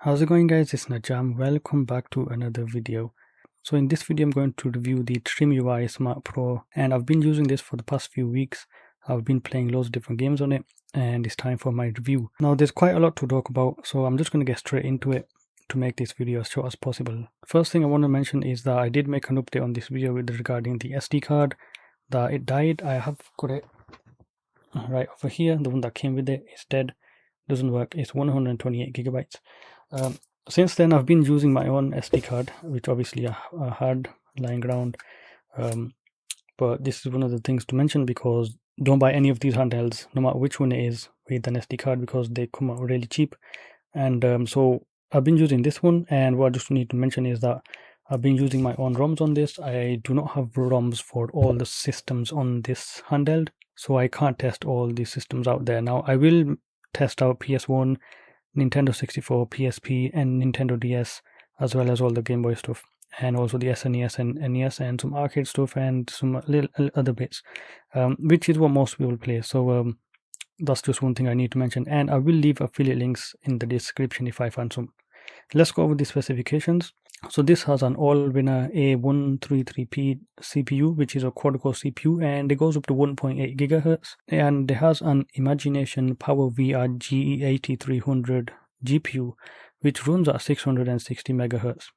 How's it going, guys? It's Najam. Welcome back to another video. So in this video I'm going to review the TrimUI Smart Pro, and I've been using this for the past few weeks. I've been playing loads of different games on it, and it's time for my review. Now there's quite a lot to talk about, so I'm just going to get straight into it to make this video as short as possible. First thing I want to mention is that I did make an update on this video regarding the SD card, that it died. I have got it right over here. The one that came with it is dead, doesn't work. It's 128 gigabytes. Since then I've been using my own SD card, which obviously I had lying around, but this is one of the things to mention, because don't buy any of these handhelds, no matter which one it is, with an SD card, because they come out really cheap. And so I've been using this one, and what I just need to mention is that I've been using my own ROMs on this. I do not have ROMs for all the systems on this handheld, so I can't test all these systems out there. Now I will test out PS1, Nintendo 64, PSP, and Nintendo DS, as well as all the Game Boy stuff, and also the SNES and NES, and some arcade stuff, and some little other bits, which is what most people play. So that's just one thing I need to mention, and I will leave affiliate links in the description if I find some. Let's go over the specifications. So this has an all-winner A133P CPU, which is a quad-core CPU, and it goes up to 1.8 gigahertz. And it has an Imagination Power VR GE8300 GPU, which runs at 660 megahertz.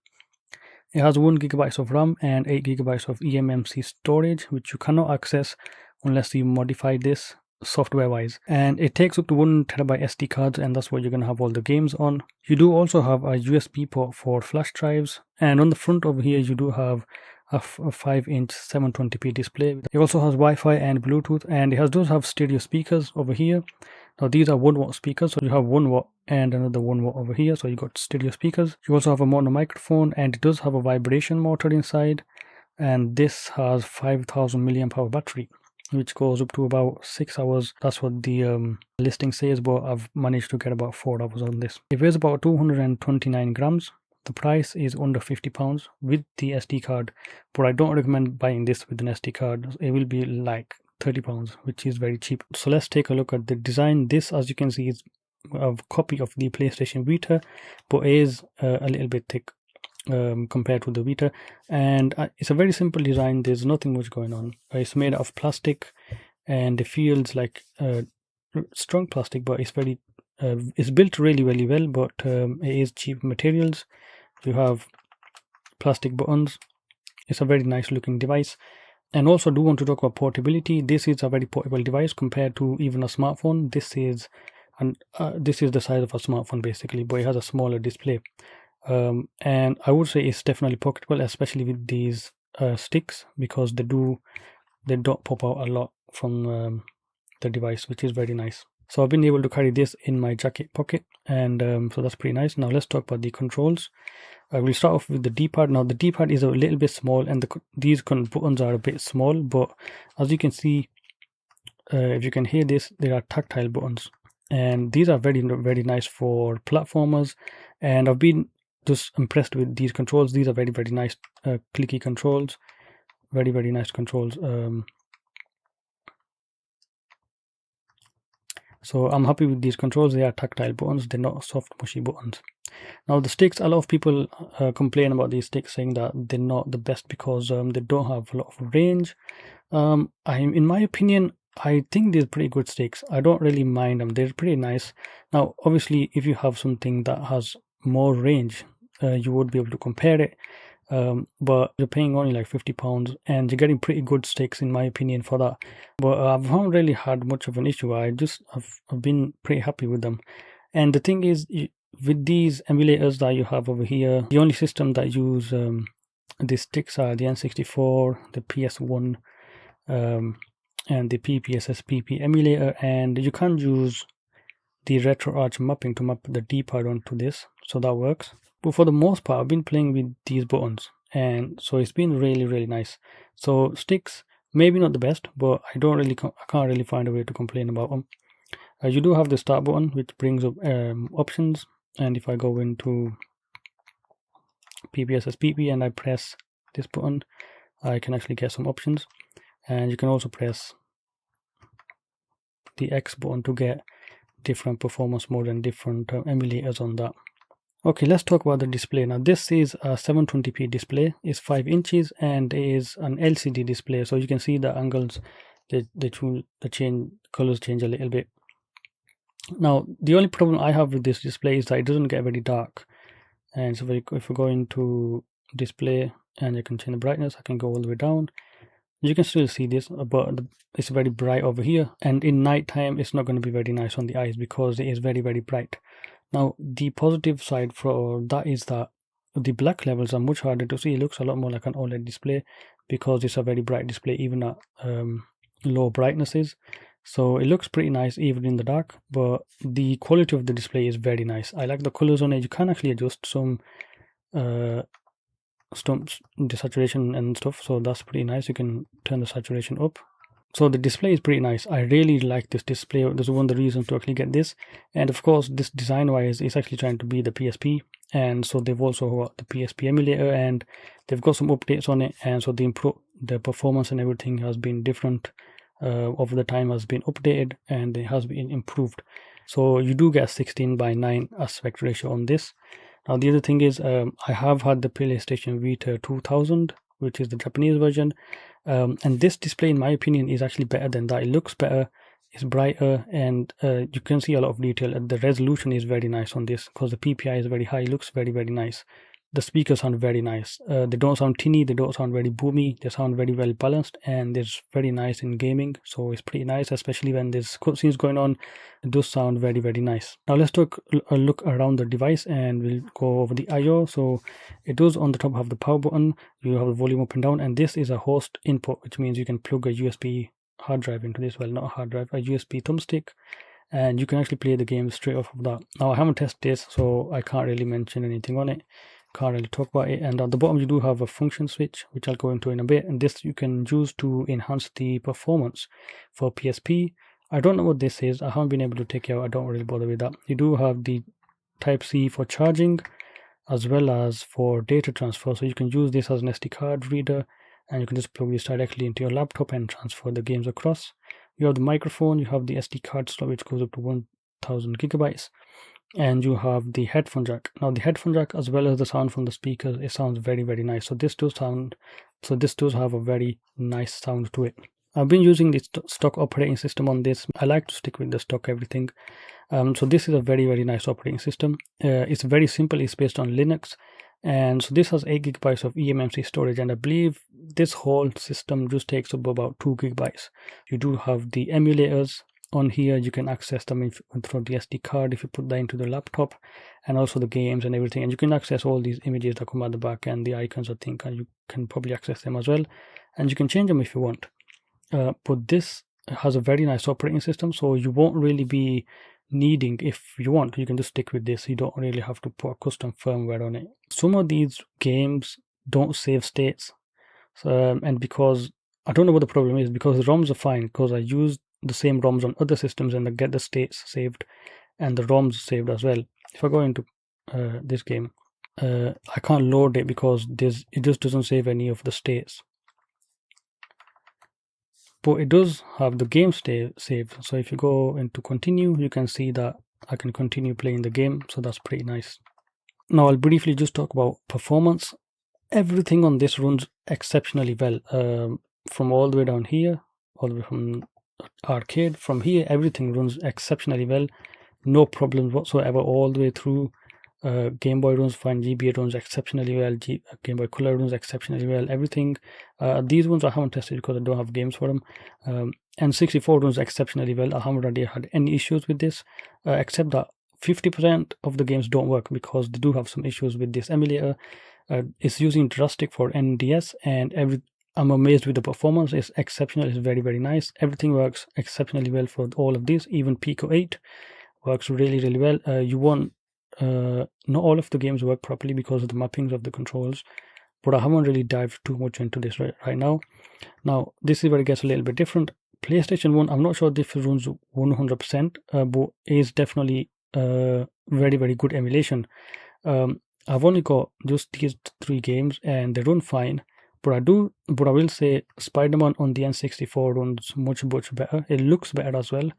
It has 1 gigabyte of RAM and 8 gigabytes of eMMC storage, which you cannot access unless you modify this software wise, and it takes up to 1 terabyte SD cards, and that's what you're going to have all the games on. You do also have a USB port for flash drives, and on the front over here you do have a 5-inch 720p display. It also has Wi-Fi and Bluetooth, and it does have stereo speakers over here. Now these are 1 watt speakers, so you have 1 watt and another 1 watt over here, so you got stereo speakers. You also have a mono microphone, and it does have a vibration motor inside, and this has 5000 milliamp hour battery, which goes up to about 6 hours. That's what the listing says, but I've managed to get about 4 hours on this. It weighs about 229 grams. The price is under £50 with the SD card, but I don't recommend buying this with an SD card. It will be like £30, which is very cheap. So let's take a look at the design. This, as you can see, is a copy of the PlayStation Vita, but is a little bit thick compared to the Vita, and it's a very simple design. There's nothing much going on. It's made out of plastic, and it feels like strong plastic, but it's very it's built really well, but it is cheap materials. You have plastic buttons. It's a very nice looking device. And also do want to talk about portability. This is a very portable device compared to even a smartphone. This is the size of a smartphone basically, but it has a smaller display. And I would say it's definitely pocketable, especially with these sticks, because they don't pop out a lot from the device, which is very nice. So I've been able to carry this in my jacket pocket, and so that's pretty nice. Now let's talk about the controls. We'll start off with the D-pad. Now the D-pad is a little bit small, and these buttons are a bit small, but as you can see, if you can hear this, they are tactile buttons, and these are very nice for platformers. And I've been just impressed with these controls. These are very nice clicky controls, very nice controls. So I'm happy with these controls. They are tactile buttons, they're not soft mushy buttons. Now the sticks, a lot of people complain about these sticks, saying that they're not the best because they don't have a lot of range. In my opinion, I think they're pretty good sticks. I don't really mind them. They're pretty nice. Now obviously if you have something that has more range, you would be able to compare it, but you're paying only like £50, and you're getting pretty good sticks in my opinion for that. But I've not really had much of an issue. I've been pretty happy with them. And the thing is, with these emulators that you have over here, the only system that use these sticks are the N64, the PS1, and the PPSS-PP emulator, and you can't use the RetroArch mapping to map the D-pad onto this, so that works. But for the most part, I've been playing with these buttons, and so it's been really nice. So sticks, maybe not the best, but I can't really find a way to complain about them. You do have the start button, which brings up options, and if I go into PPSS-PP and I press this button, I can actually get some options. And you can also press the X button to get different performance mode and different emulators on that. Okay, let's talk about the display. Now this is a 720p display, it's 5 inches, and it is an LCD display, so you can see the angles, the colors change a little bit. Now the only problem I have with this display is that it doesn't get very dark. And so if we go into display and you can change the brightness, I can go all the way down. You can still see this, but it's very bright over here, and in night time it's not going to be very nice on the eyes because it is very bright. Now the positive side for that is that the black levels are much harder to see. It looks a lot more like an OLED display because it's a very bright display even at low brightnesses. So it looks pretty nice even in the dark, but the quality of the display is very nice. I like the colors on it. You can actually adjust some the saturation and stuff, so that's pretty nice. You can turn the saturation up. So the display is pretty nice. I really like this display. There's one of the reasons to actually get this. And of course, this design wise is actually trying to be the PSP, and so they've also got the PSP emulator, and they've got some updates on it, and so the performance and everything has been different over the time, has been updated, and it has been improved. So you do get 16:9 aspect ratio on this. Now the other thing is, I have had the PlayStation Vita 2000, which is the Japanese version, and this display in my opinion is actually better than that. It looks better, it's brighter, and you can see a lot of detail. The resolution is very nice on this because the PPI is very high. It looks very nice. The speakers sound very nice. They don't sound tinny, they don't sound very boomy, they sound very well balanced, and it's very nice in gaming. So it's pretty nice, especially when there's cutscenes going on. It does sound very nice. Now let's take a look around the device, and we'll go over the I/O. So it does on the top have the power button, you have the volume up and down, and this is a host input, which means you can plug a USB hard drive into this. Well, not a hard drive, a USB thumbstick, and you can actually play the game straight off of that. Now I haven't tested this, so I can't really mention anything on it, can't really talk about it. And at the bottom you do have a function switch, which I'll go into in a bit, and this you can use to enhance the performance for PSP. I don't know what this is, I haven't been able to take it out, I don't really bother with that. You do have the Type-C for charging as well as for data transfer, so you can use this as an SD card reader, and you can just plug this directly into your laptop and transfer the games across. You have the microphone, you have the SD card slot, which goes up to 1000 gigabytes, and you have the headphone jack. Now the headphone jack, as well as the sound from the speakers, it sounds very nice. So this does have a very nice sound to it. I've been using the stock operating system on this. I like to stick with the stock everything. So this is a very nice operating system. It's very simple. It's based on Linux, and so this has 8 gigabytes of eMMC storage, and I believe this whole system just takes up about 2 gigabytes. You do have the emulators on here. You can access them through the SD card if you put that into the laptop, and also the games and everything, and you can access all these images that come at the back and the icons, I think, and you can probably access them as well, and you can change them if you want. But this has a very nice operating system, so you won't really be needing, if you want, you can just stick with this. You don't really have to put a custom firmware on it. Some of these games don't save states, and because I don't know what the problem is, because the ROMs are fine, because I use the same ROMs on other systems and I get the states saved and the ROMs saved as well. If I go into this game, I can't load it because it just doesn't save any of the states, but it does have the game saved. So if you go into continue, you can see that I can continue playing the game, so that's pretty nice. Now I'll briefly just talk about performance. Everything on this runs exceptionally well, from all the way down here, all the way from arcade, from here everything runs exceptionally well, no problems whatsoever all the way through. Game Boy runs fine, GBA runs exceptionally well, Game Boy Color runs exceptionally well, everything. These ones I haven't tested because I don't have games for them. And 64 runs exceptionally well. I haven't really had any issues with this, except that 50% of the games don't work because they do have some issues with this emulator. It's using Drastic for NDS, and I'm amazed with the performance. It's exceptional, it's very nice. Everything works exceptionally well for all of these. Even Pico 8 works really well. Not all of the games work properly because of the mappings of the controls, but I haven't really dived too much into this right now. Now this is where it gets a little bit different. PlayStation 1, I'm not sure if it runs 100%, but it is definitely very good emulation. I've only got just these 3 games and they run fine, but I will say Spider-Man on the N64 runs much better. It looks better as well.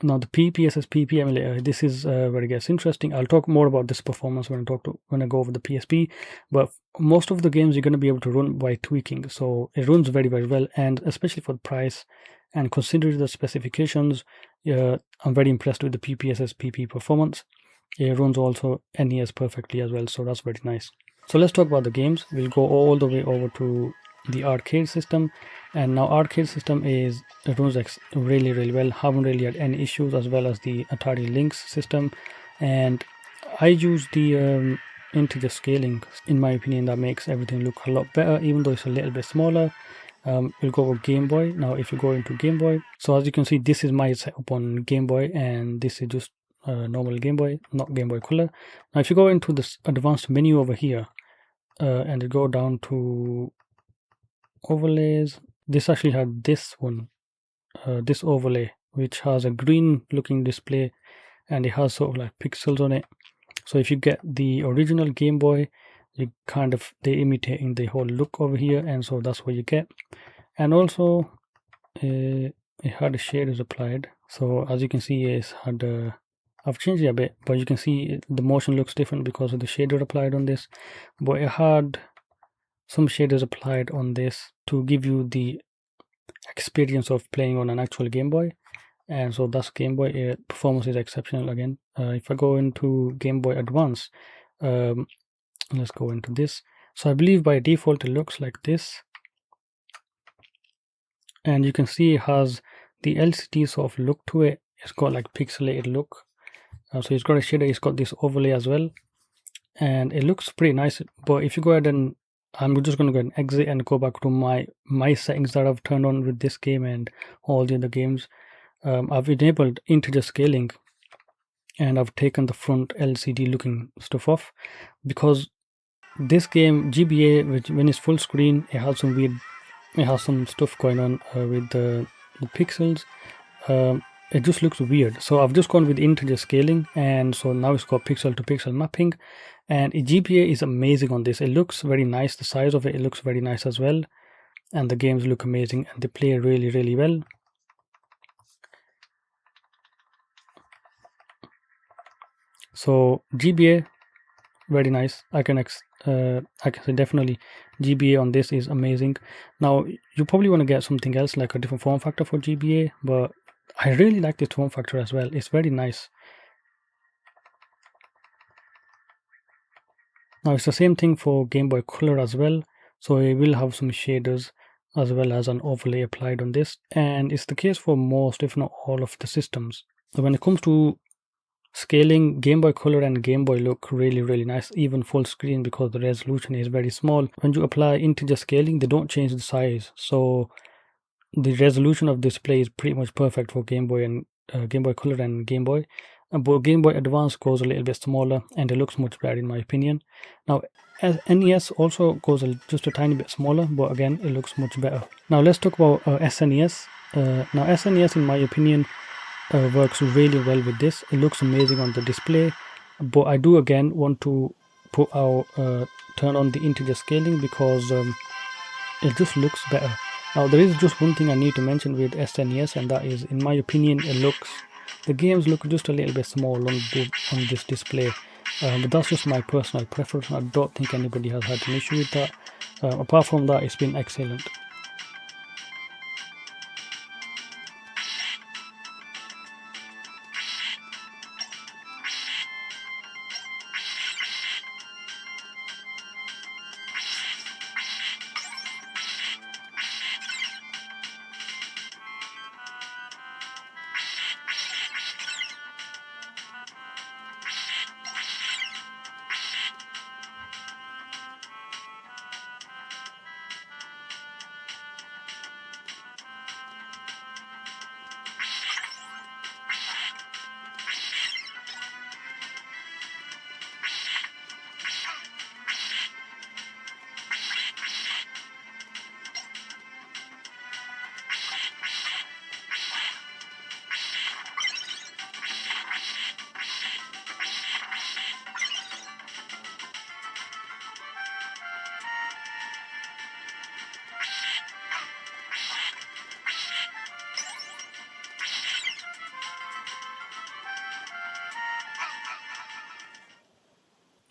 Now the PPSS-PP emulator, this is where it gets interesting. I'll talk more about this performance when I go over the PSP, but most of the games you're going to be able to run by tweaking, so it runs very well, and especially for the price and considering the specifications, I'm very impressed with the PPSS-PP performance. It runs also NES perfectly as well, so that's very nice. So let's talk about the games. We'll go all the way over to the arcade system, and now arcade system runs really well. Haven't really had any issues, as well as the Atari Lynx system. And I use the integer scaling. In my opinion, that makes everything look a lot better, even though it's a little bit smaller. We'll go with Game Boy. Now if you go into Game Boy, so as you can see, this is my setup on Game Boy, and this is just normal Game Boy, not Game Boy Color. Now if you go into this advanced menu over here, and you go down to overlays, this actually had this one, this overlay, which has a green looking display, and it has sort of like pixels on it. So if you get the original Game Boy, you they're imitating the whole look over here, and so that's what you get. And also it had a shaders applied, so as you can see, it's had I've changed it a bit, but you can see the motion looks different because of the shader applied on this. But it had some shaders applied on this to give you the experience of playing on an actual Game Boy, and so that's Game Boy. Performance is exceptional again. If I go into Game Boy Advance, let's go into this. So I believe by default it looks like this, and you can see it has the LCD sort of look to it. It's got like pixelated look. So it's got a shader, it's got this overlay as well, and it looks pretty nice. But if you go ahead and I'm just going to go and exit and go back to my settings that I've turned on with this game and all the other games. I've enabled integer scaling, and I've taken the front LCD looking stuff off, because this game GBA, which when it's full screen, it has some stuff going on with the pixels. It just looks weird. So I've just gone with integer scaling, and so now it's got pixel to pixel mapping, and GBA is amazing on this. It looks very nice. The size of it looks very nice as well, and the games look amazing, and they play really well. So GBA, very nice. I can say definitely GBA on this is amazing. Now you probably want to get something else, like a different form factor for GBA, but I really like this form factor as well. It's very nice. Now it's the same thing for Game Boy Color as well, so it will have some shaders as well as an overlay applied on this, and it's the case for most, if not all, of the systems. So when it comes to scaling, Game Boy Color and Game Boy look really nice, even full screen, because the resolution is very small. When you apply integer scaling, they don't change the size, so the resolution of display is pretty much perfect for Game Boy and Game Boy Color and Game Boy. But Game Boy Advance goes a little bit smaller, and it looks much better in my opinion. Now NES also goes just a tiny bit smaller, but again it looks much better. Now let's talk about SNES. Now SNES, in my opinion, works really well with this. It looks amazing on the display, but I do again want to turn on the integer scaling, because it just looks better. Now there is just one thing I need to mention with SNES, and that is, in my opinion, the games look just a little bit small on this display, but that's just my personal preference. I don't think anybody has had an issue with that. Apart from that, it's been excellent.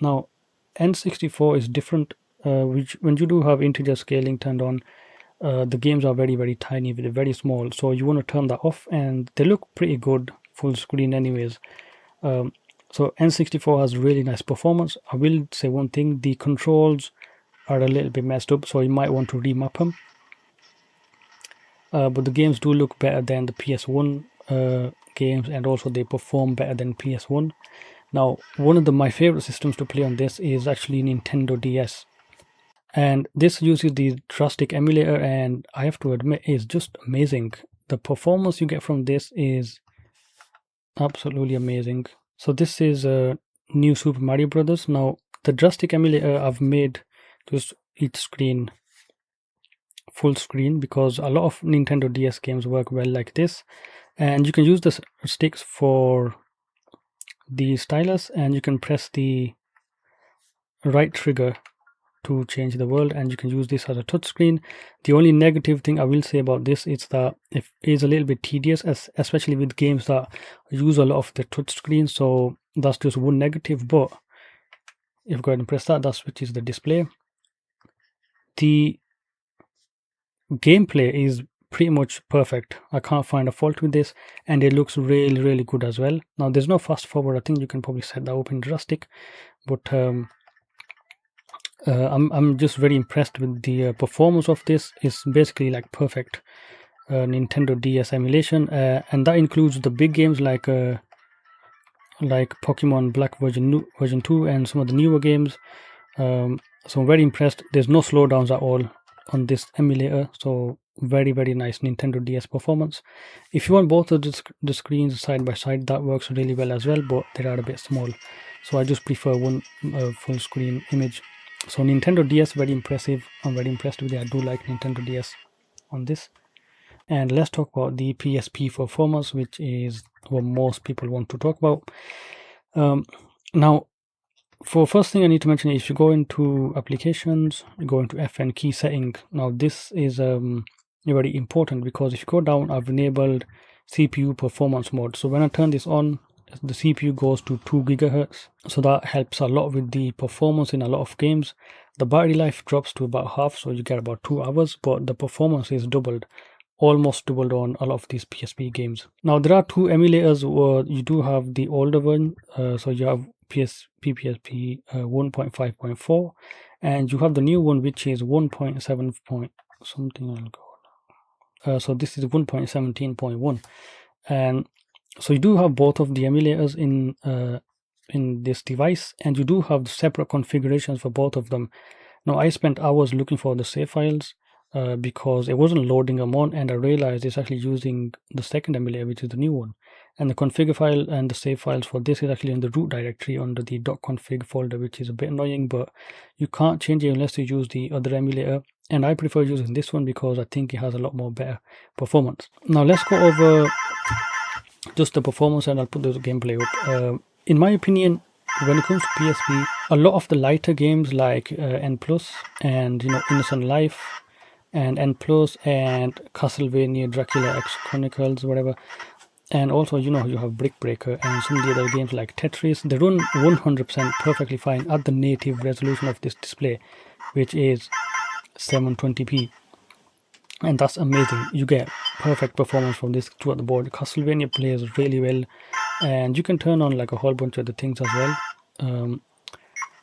Now N64 is different, which when you do have integer scaling turned on, the games are very tiny, very small, so you want to turn that off, and they look pretty good full screen anyways. So N64 has really nice performance. I will say one thing, the controls are a little bit messed up, so you might want to remap them. But the games do look better than the PS1 games, and also they perform better than PS1. Now, one of my favorite systems to play on this is actually Nintendo DS. And this uses the Drastic emulator, and I have to admit, it's just amazing. The performance you get from this is absolutely amazing. So this is New Super Mario Brothers. Now, the Drastic emulator I've made just each screen full screen, because a lot of Nintendo DS games work well like this. And you can use the sticks for the stylus, and you can press the right trigger to change the world, and you can use this as a touch screen. The only negative thing I will say about this is that it is a little bit tedious, especially with games that use a lot of the touch screen. So that's just one negative. But if you go ahead and press that switches the display. The gameplay is pretty much perfect. I can't find a fault with this, and it looks really good as well. Now there's no fast forward. I think you can probably set that up in Drastic, but I'm just very impressed with the performance of this. It's basically like perfect Nintendo DS emulation, and that includes the big games like Pokemon Black version 2 and some of the newer games. So I'm very impressed. There's no slowdowns at all on this emulator, so very nice Nintendo DS performance. If you want both of the screens side by side, that works really well as well, but they are a bit small, so I just prefer one full screen image. So Nintendo DS, very impressive. I'm very impressed with it. I do like Nintendo DS on this. And let's talk about the PSP performance, which is what most people want to talk about. Now, for first thing I need to mention, if you go into applications, you go into FN key setting. Now this is very important, because if you go down, I've enabled CPU performance mode. So when I turn this on, the CPU goes to 2 GHz. So that helps a lot with the performance in a lot of games. The battery life drops to about half, so you get about 2 hours, but the performance is almost doubled on a lot of these PSP games. Now there are 2 emulators. You do have the older one, so you have PSP 1.5.4, and you have the new one, which is 1.7 point something. So this is 1.17.1, and so you do have both of the emulators in this device, and you do have separate configurations for both of them. Now I spent hours looking for the save files because it wasn't loading them on, and I realized it's actually using the second emulator, which is the new one. And the config file and the save files for this is actually in the root directory under the .config folder, which is a bit annoying, but you can't change it unless you use the other emulator. And I prefer using this one because I think it has a lot more better performance. Now let's go over just the performance, and I'll put the gameplay up. In my opinion, when it comes to PSP, a lot of the lighter games like N+, and Innocent Life, and N+, and Castlevania, Dracula X Chronicles, whatever, and also you have Brick Breaker and some of the other games like Tetris, they run 100% perfectly fine at the native resolution of this display, which is 720p, and that's amazing. You get perfect performance from this throughout the board. Castlevania plays really well, and you can turn on like a whole bunch of the things as well.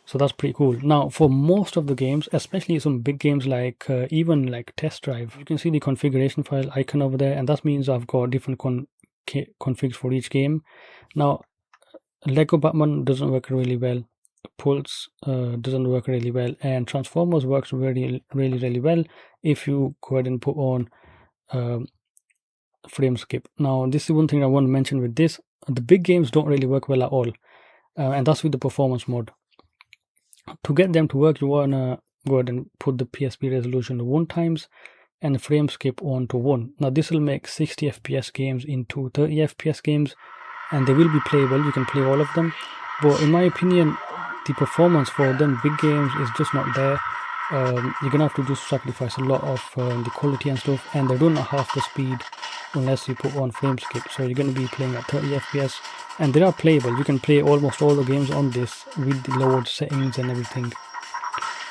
So that's pretty cool. Now for most of the games, especially some big games like even like Test Drive, you can see the configuration file icon over there, and that means I've got different configs for each game. Now Lego Batman doesn't work really well, Pulse doesn't work really well, and Transformers works really well if you go ahead and put on frame skip. Now this is one thing I want to mention with this: the big games don't really work well at all, and that's with the performance mode. To get them to work, you want to go ahead and put the PSP resolution to 1 times and the frame skip on to 1. Now this will make 60 FPS games into 30 FPS games, and they will be playable. You can play all of them, but in my opinion, the performance for them big games is just not there. You're gonna have to just sacrifice a lot of the quality and stuff, and they're done at half the speed unless you put on frame skip. So you're going to be playing at 30 FPS, and they are playable. You can play almost all the games on this with the lowered settings and everything,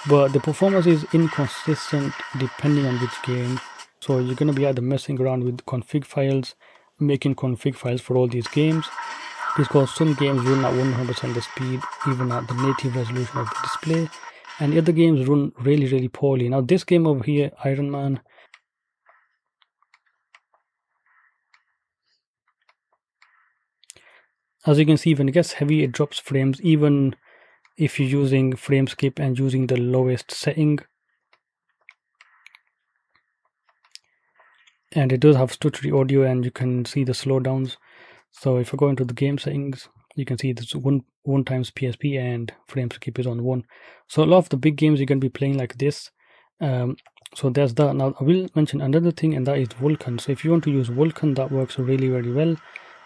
but the performance is inconsistent depending on which game. So you're going to be either messing around with config files, making config files for all these games, because some games run at 100% the speed, even at the native resolution of the display, and the other games run really poorly. Now this game over here, Iron Man, as you can see, when it gets heavy, it drops frames, even if you're using frame skip and using the lowest setting. And it does have stuttery audio, and you can see the slowdowns. So if I go into the game settings, you can see this one times PSP and frame skip is on 1. So a lot of the big games you're going to be playing like this. So there's that. Now I will mention another thing, and that is Vulkan. So if you want to use Vulkan, that works really well.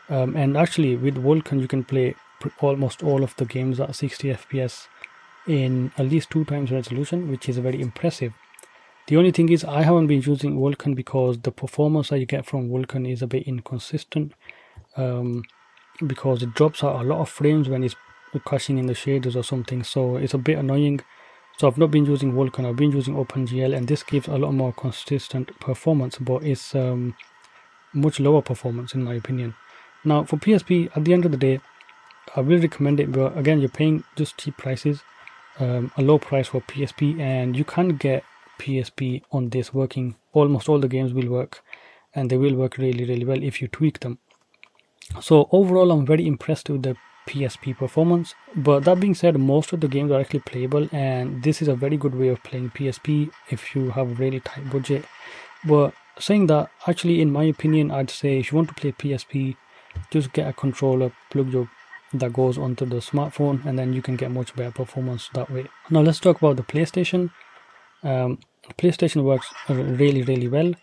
And actually with Vulkan you can play almost all of the games at 60 FPS in at least 2 times resolution, which is very impressive. The only thing is I haven't been using Vulkan because the performance that you get from Vulkan is a bit inconsistent, because it drops out a lot of frames when it's crashing in the shaders or something, so it's a bit annoying. So I've not been using Vulkan, I've been using OpenGL, and this gives a lot more consistent performance, but it's much lower performance in my opinion. Now for PSP, at the end of the day, I will recommend it, but again, you're paying just cheap prices, a low price for PSP, and you can get PSP on this working. Almost all the games will work, and they will work really well if you tweak them. So overall, I'm very impressed with the PSP performance. But that being said, most of the games are actually playable, and this is a very good way of playing PSP if you have a really tight budget. But saying that, actually in my opinion, I'd say if you want to play PSP, just get a controller plug that goes onto the smartphone, and then you can get much better performance that way. Now let's talk about the PlayStation. PlayStation works really well,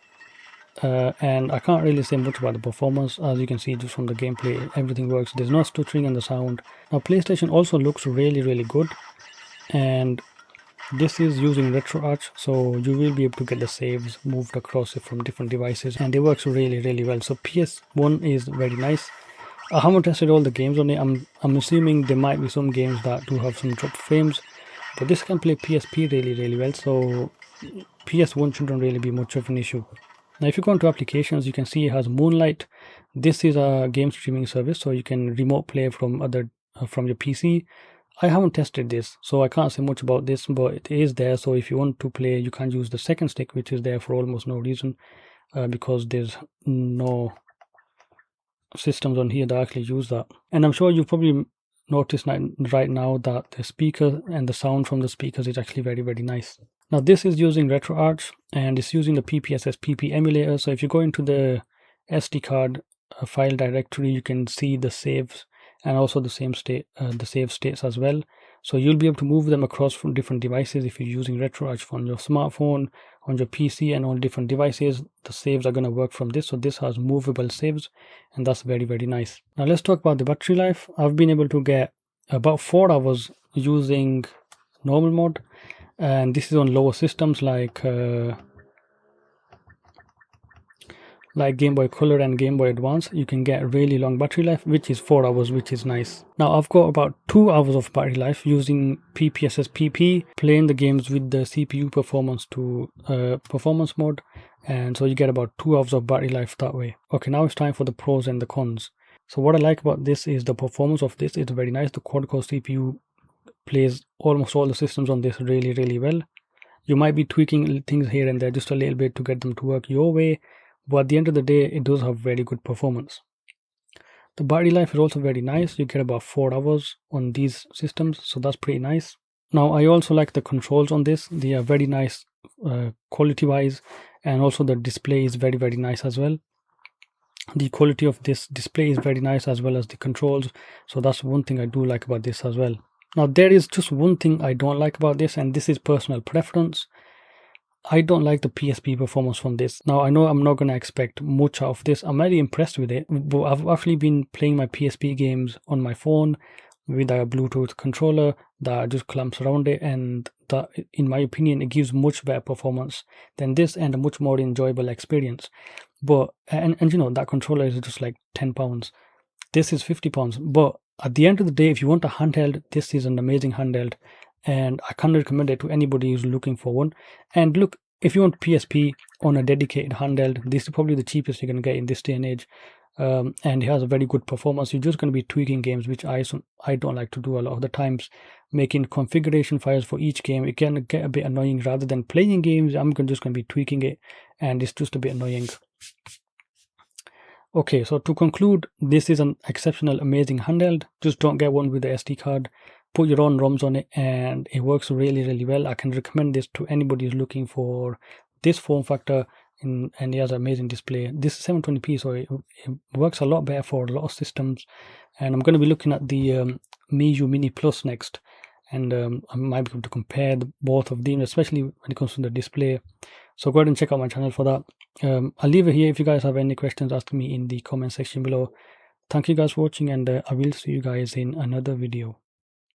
and I can't really say much about the performance. As you can see just from the gameplay, everything works. There's no stuttering in the sound. Now PlayStation also looks really good, and this is using RetroArch, so you will be able to get the saves moved across it from different devices, and it works really well. So PS1 is very nice. I haven't tested all the games on it. I'm assuming there might be some games that do have some drop frames, but this can play PSP really well, so PS1 shouldn't really be much of an issue. Now if you go into applications, you can see it has Moonlight. This is a game streaming service, so you can remote play from your PC. I haven't tested this, so I can't say much about this, but it is there. So if you want to play, you can use the second stick, which is there for almost no reason, because there's no systems on here that actually use that. And I'm sure you've probably noticed right now that the speaker and the sound from the speakers is actually very nice. Now this is using RetroArch, and it's using the PPSSPP emulator. So if you go into the SD card file directory, you can see the saves and also the save states as well. So you'll be able to move them across from different devices if you're using RetroArch on your smartphone, on your PC, and on different devices. The saves are going to work from this. So this has movable saves, and that's very nice. Now let's talk about the battery life. I've been able to get about 4 hours using normal mode, and this is on lower systems like Game Boy Color and Game Boy Advance. You can get really long battery life, which is 4 hours, which is nice. Now I've got about 2 hours of battery life using PPSSPP, playing the games with the CPU performance to performance mode, and so you get about 2 hours of battery life that way. Okay, now it's time for the pros and the cons. So what I like about this is the performance of this is very nice. The quad-core CPU plays almost all the systems on this really well. You might be tweaking things here and there just a little bit to get them to work your way, but at the end of the day, it does have very good performance. The battery life is also very nice. You get about 4 hours on these systems, so that's pretty nice. Now I also like the controls on this. They are very nice quality wise, and also the display is very nice as well. The quality of this display is very nice, as well as the controls, so that's one thing I do like about this as well. Now there is just one thing I don't like about this, and this is personal preference. I don't like the PSP performance from this. Now I know I'm not going to expect much out of this. I'm very impressed with it, but I've actually been playing my PSP games on my phone with a Bluetooth controller that just clamps around it, and that, in my opinion, it gives much better performance than this and a much more enjoyable experience. but and you know, that controller is just like £10. This is £50. But at the end of the day, if you want a handheld, this is an amazing handheld, and I can recommend it to anybody who's looking for one. And look, if you want PSP on a dedicated handheld, this is probably the cheapest you're going to get in this day and age. And it has a very good performance. You're just going to be tweaking games, which I don't like to do a lot of the times. Making configuration files for each game, it can get a bit annoying. Rather than playing games, I'm just going to be tweaking it, and it's just a bit annoying. Okay, so to conclude, this is an exceptional, amazing handheld. Just don't get one with the SD card. Put your own ROMs on it, and it works really, really well. I can recommend this to anybody who's looking for this form factor, and it has an amazing display. This is 720p, so it works a lot better for a lot of systems. And I'm going to be looking at the Miyoo Mini Plus next, and I might be able to compare both of them, especially when it comes to the display. So go ahead and check out my channel for that. I'll leave it here. If you guys have any questions, ask me in the comment section below. Thank you guys for watching, and I will see you guys in another video.